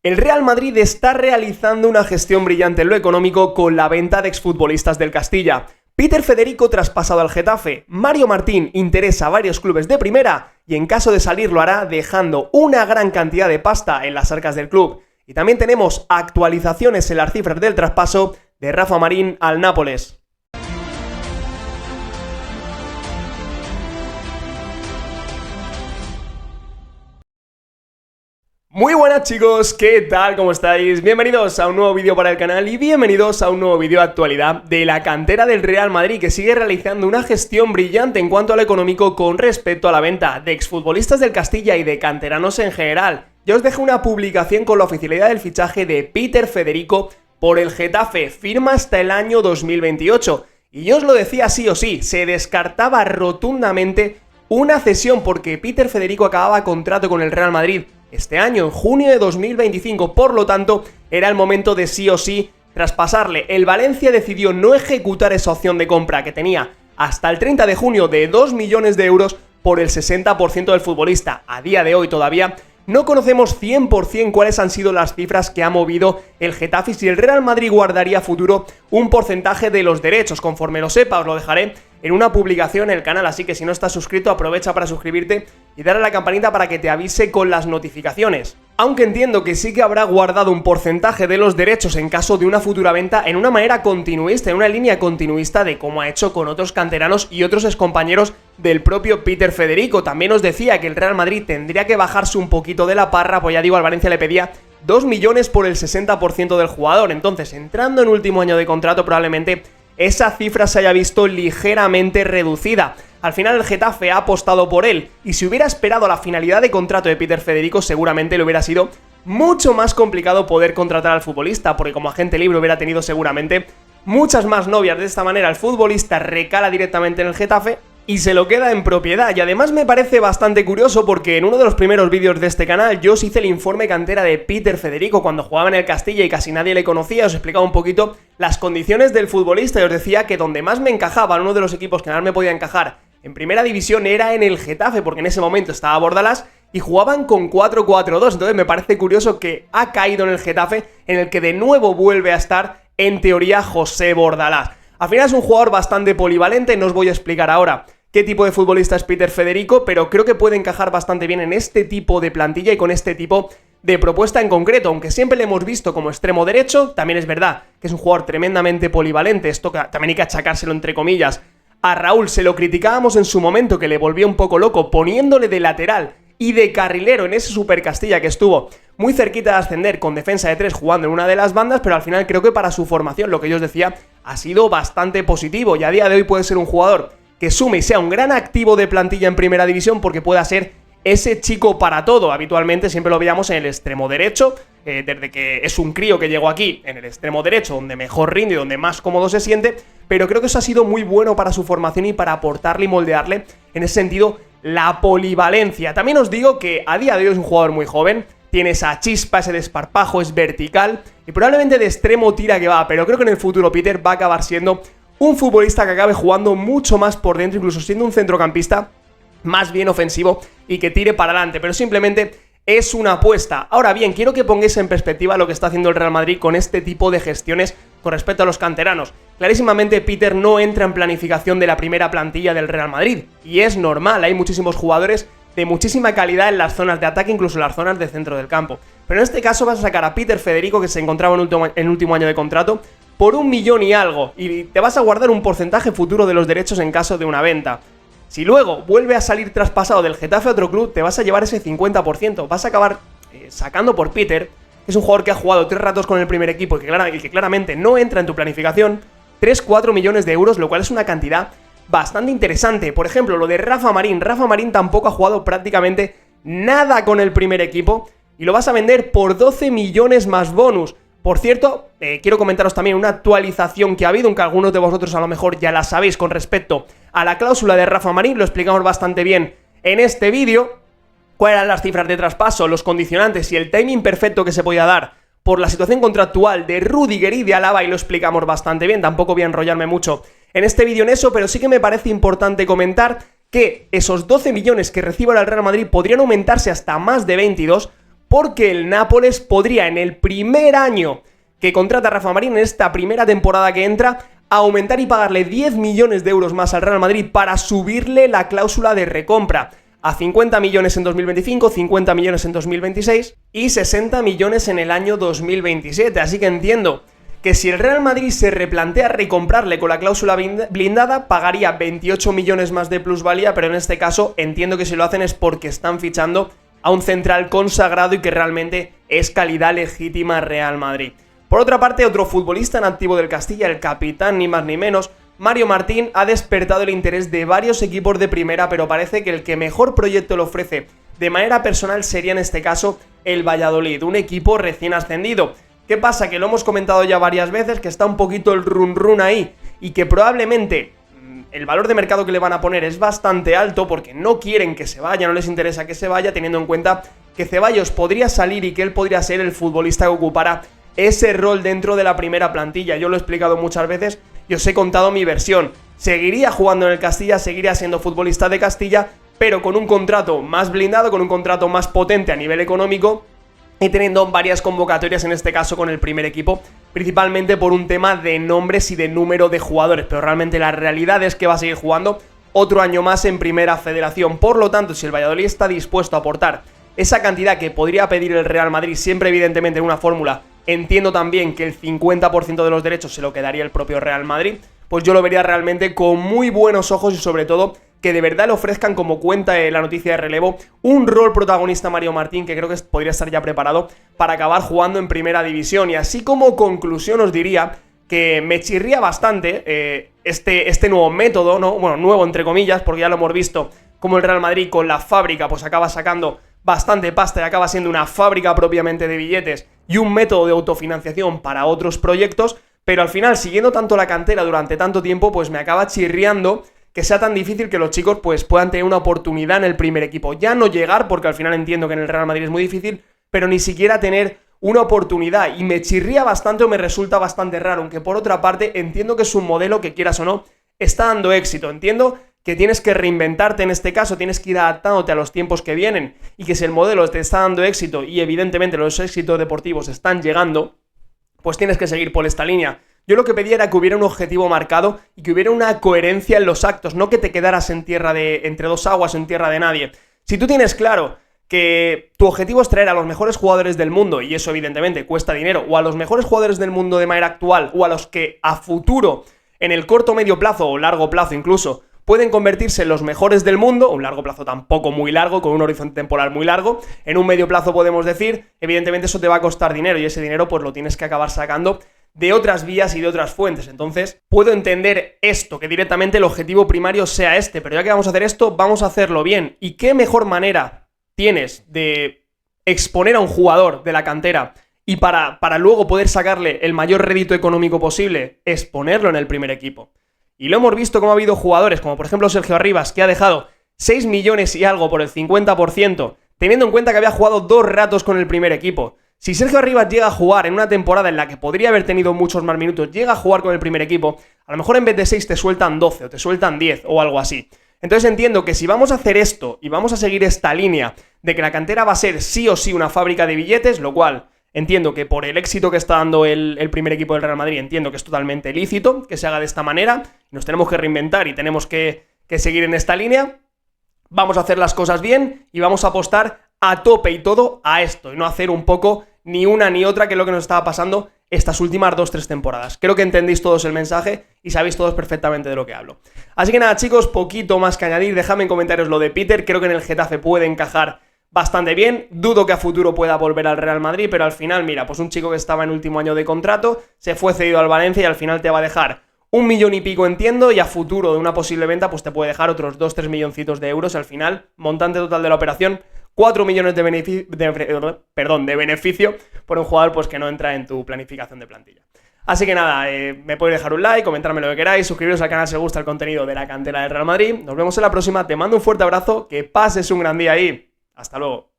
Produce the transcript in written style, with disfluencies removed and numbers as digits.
El Real Madrid está realizando una gestión brillante en lo económico con la venta de exfutbolistas del Castilla. Peter Federico traspasado al Getafe, Mario Martín interesa a varios clubes de primera y en caso de salir lo hará dejando una gran cantidad de pasta en las arcas del club. Y también tenemos actualizaciones en las cifras del traspaso de Rafa Marín al Nápoles. Muy buenas chicos, ¿qué tal? ¿Cómo estáis? Bienvenidos a un nuevo vídeo para el canal y bienvenidos a un nuevo vídeo de actualidad de la cantera del Real Madrid, que sigue realizando una gestión brillante en cuanto a lo económico con respecto a la venta de exfutbolistas del Castilla y de canteranos en general. Yo os dejo una publicación con la oficialidad del fichaje de Peter Federico por el Getafe, firma hasta el año 2028. Y yo os lo decía sí o sí, se descartaba rotundamente una cesión porque Peter Federico acababa contrato con el Real Madrid este año, en junio de 2025, por lo tanto, era el momento de sí o sí traspasarle. El Valencia decidió no ejecutar esa opción de compra que tenía hasta el 30 de junio de 2 millones de euros por el 60% del futbolista. A día de hoy todavía no conocemos 100% cuáles han sido las cifras que ha movido el Getafe y si el Real Madrid guardaría a futuro un porcentaje de los derechos. Conforme lo sepa, os lo dejaré en una publicación en el canal, así que si no estás suscrito, aprovecha para suscribirte y darle a la campanita para que te avise con las notificaciones. Aunque entiendo que sí que habrá guardado un porcentaje de los derechos en caso de una futura venta en una manera continuista, en una línea continuista de cómo ha hecho con otros canteranos y otros excompañeros del propio Peter Federico. También os decía que el Real Madrid tendría que bajarse un poquito de la parra, pues ya digo, al Valencia le pedía 2 millones por el 60% del jugador. Entonces, entrando en último año de contrato, probablemente esa cifra se haya visto ligeramente reducida. Al final el Getafe ha apostado por él y si hubiera esperado la finalidad de contrato de Peter Federico seguramente le hubiera sido mucho más complicado poder contratar al futbolista, porque como agente libre hubiera tenido seguramente muchas más novias. De esta manera el futbolista recala directamente en el Getafe y se lo queda en propiedad. Y además me parece bastante curioso porque en uno de los primeros vídeos de este canal yo os hice el informe cantera de Peter Federico cuando jugaba en el Castilla y casi nadie le conocía. Os explicaba un poquito las condiciones del futbolista y os decía que donde más me encajaba, en uno de los equipos que más me podía encajar en primera división era en el Getafe, porque en ese momento estaba Bordalás y jugaban con 4-4-2. Entonces me parece curioso que ha caído en el Getafe, en el que de nuevo vuelve a estar en teoría José Bordalás. Al final es un jugador bastante polivalente, no os voy a explicar ahora qué tipo de futbolista es Peter Federico, pero creo que puede encajar bastante bien en este tipo de plantilla y con este tipo de propuesta en concreto, aunque siempre le hemos visto como extremo derecho. También es verdad que es un jugador tremendamente polivalente, esto también hay que achacárselo entre comillas. A Raúl se lo criticábamos en su momento, que le volvía un poco loco poniéndole de lateral y de carrilero en ese Super Castilla que estuvo muy cerquita de ascender con defensa de 3 jugando en una de las bandas, pero al final creo que para su formación, lo que yo os decía, ha sido bastante positivo y a día de hoy puede ser un jugador que sume y sea un gran activo de plantilla en primera división porque pueda ser ese chico para todo. Habitualmente siempre lo veíamos en el extremo derecho, desde que es un crío que llegó aquí en el extremo derecho, donde mejor rinde y donde más cómodo se siente, pero creo que eso ha sido muy bueno para su formación y para aportarle y moldearle en ese sentido la polivalencia. También os digo que a día de hoy es un jugador muy joven, tiene esa chispa, ese desparpajo, es vertical y probablemente de extremo tira que va, pero creo que en el futuro Peter va a acabar siendo un futbolista que acabe jugando mucho más por dentro, incluso siendo un centrocampista más bien ofensivo y que tire para adelante, pero simplemente es una apuesta. Ahora bien, quiero que pongáis en perspectiva lo que está haciendo el Real Madrid con este tipo de gestiones con respecto a los canteranos. Clarísimamente Peter no entra en planificación de la primera plantilla del Real Madrid y es normal, hay muchísimos jugadores de muchísima calidad en las zonas de ataque, incluso en las zonas de centro del campo. Pero en este caso vas a sacar a Peter Federico, que se encontraba en último año de contrato, por 1 millón y algo, y te vas a guardar un porcentaje futuro de los derechos en caso de una venta. Si luego vuelve a salir traspasado del Getafe a otro club, te vas a llevar ese 50%, vas a acabar sacando por Peter, que es un jugador que ha jugado 3 ratos con el primer equipo y que claramente no entra en tu planificación, 3-4 millones de euros, lo cual es una cantidad bastante interesante. Por ejemplo, lo de Rafa Marín tampoco ha jugado prácticamente nada con el primer equipo y lo vas a vender por 12 millones más bonus. Por cierto, quiero comentaros también una actualización que ha habido, aunque algunos de vosotros a lo mejor ya la sabéis con respecto a la cláusula de Rafa Marín, lo explicamos bastante bien en este vídeo, cuáles eran las cifras de traspaso, los condicionantes y el timing perfecto que se podía dar por la situación contractual de Rudiger y de Alaba, y lo explicamos bastante bien, tampoco voy a enrollarme mucho en este vídeo en eso, pero sí que me parece importante comentar que esos 12 millones que reciba el Real Madrid podrían aumentarse hasta más de 22, porque el Nápoles podría en el primer año que contrata a Rafa Marín, en esta primera temporada que entra, aumentar y pagarle 10 millones de euros más al Real Madrid para subirle la cláusula de recompra a 50 millones en 2025, 50 millones en 2026 y 60 millones en el año 2027. Así que entiendo que si el Real Madrid se replantea recomprarle con la cláusula blindada, pagaría 28 millones más de plusvalía, pero en este caso entiendo que si lo hacen es porque están fichando a un central consagrado y que realmente es calidad legítima Real Madrid. Por otra parte, otro futbolista en activo del Castilla, el capitán ni más ni menos, Mario Martín, ha despertado el interés de varios equipos de primera, pero parece que el que mejor proyecto le ofrece de manera personal sería en este caso el Valladolid, un equipo recién ascendido. ¿Qué pasa? Que lo hemos comentado ya varias veces, que está un poquito el run ahí y que probablemente el valor de mercado que le van a poner es bastante alto porque no quieren que se vaya, no les interesa que se vaya, teniendo en cuenta que Ceballos podría salir y que él podría ser el futbolista que ocupara ese rol dentro de la primera plantilla. Yo lo he explicado muchas veces y os he contado mi versión. Seguiría jugando en el Castilla, seguiría siendo futbolista de Castilla, pero con un contrato más blindado, con un contrato más potente a nivel económico y teniendo varias convocatorias, en este caso con el primer equipo, principalmente por un tema de nombres y de número de jugadores, pero realmente la realidad es que va a seguir jugando otro año más en Primera Federación. Por lo tanto, si el Valladolid está dispuesto a aportar esa cantidad que podría pedir el Real Madrid, siempre evidentemente en una fórmula, entiendo también que el 50% de los derechos se lo quedaría el propio Real Madrid, pues yo lo vería realmente con muy buenos ojos y sobre todo que de verdad le ofrezcan, como cuenta la noticia de relevo, un rol protagonista a Mario Martín, que creo que podría estar ya preparado para acabar jugando en primera división. Y así como conclusión os diría que me chirría bastante este nuevo método, ¿no? Bueno, nuevo entre comillas, porque ya lo hemos visto como el Real Madrid con la fábrica pues acaba sacando bastante pasta y acaba siendo una fábrica propiamente de billetes y un método de autofinanciación para otros proyectos, pero al final, siguiendo tanto la cantera durante tanto tiempo, pues me acaba chirriando que sea tan difícil que los chicos pues puedan tener una oportunidad en el primer equipo. Ya no llegar, porque al final entiendo que en el Real Madrid es muy difícil, pero ni siquiera tener una oportunidad. Y me chirría bastante o me resulta bastante raro, aunque por otra parte entiendo que es un modelo que, quieras o no, está dando éxito. Entiendo que tienes que reinventarte en este caso, tienes que ir adaptándote a los tiempos que vienen y que si el modelo te está dando éxito y evidentemente los éxitos deportivos están llegando, pues tienes que seguir por esta línea. Yo lo que pedía era que hubiera un objetivo marcado y que hubiera una coherencia en los actos, no que te quedaras en tierra de entre dos aguas o en tierra de nadie. Si tú tienes claro que tu objetivo es traer a los mejores jugadores del mundo, y eso evidentemente cuesta dinero, o a los mejores jugadores del mundo de manera actual, o a los que a futuro, en el corto medio plazo o largo plazo incluso, pueden convertirse en los mejores del mundo, un largo plazo tampoco muy largo, con un horizonte temporal muy largo, en un medio plazo podemos decir, evidentemente eso te va a costar dinero y ese dinero pues lo tienes que acabar sacando de otras vías y de otras fuentes. Entonces puedo entender esto, que directamente el objetivo primario sea este, pero ya que vamos a hacer esto, vamos a hacerlo bien. ¿Y qué mejor manera tienes de exponer a un jugador de la cantera y para luego poder sacarle el mayor rédito económico posible? Es ponerlo en el primer equipo. Y lo hemos visto como ha habido jugadores, como por ejemplo Sergio Arribas, que ha dejado 6 millones y algo por el 50%, teniendo en cuenta que había jugado 2 ratos con el primer equipo. Si Sergio Arribas llega a jugar en una temporada en la que podría haber tenido muchos más minutos, llega a jugar con el primer equipo, a lo mejor en vez de 6 te sueltan 12 o te sueltan 10 o algo así. Entonces entiendo que si vamos a hacer esto y vamos a seguir esta línea de que la cantera va a ser sí o sí una fábrica de billetes, lo cual entiendo que por el éxito que está dando el primer equipo del Real Madrid, entiendo que es totalmente lícito que se haga de esta manera, nos tenemos que reinventar y tenemos que seguir en esta línea, vamos a hacer las cosas bien y vamos a apostar a tope y todo a esto, y no hacer un poco ni una ni otra, que es lo que nos estaba pasando estas últimas 2-3 temporadas. Creo que entendéis todos el mensaje y sabéis todos perfectamente de lo que hablo. Así que nada, chicos, poquito más que añadir. Dejadme en comentarios lo de Peter. Creo que en el Getafe puede encajar bastante bien. Dudo que a futuro pueda volver al Real Madrid, pero al final, mira, pues un chico que estaba en último año de contrato, se fue cedido al Valencia y al final te va a dejar 1 millón y pico, entiendo, y a futuro de una posible venta pues te puede dejar otros 2-3 milloncitos de euros. Al final, montante total de la operación, 4 millones de beneficio por un jugador pues que no entra en tu planificación de plantilla. Así que nada, me podéis dejar un like, comentarme lo que queráis, suscribiros al canal si os gusta el contenido de la cantera del Real Madrid. Nos vemos en la próxima, te mando un fuerte abrazo, que pases un gran día ahí. Hasta luego.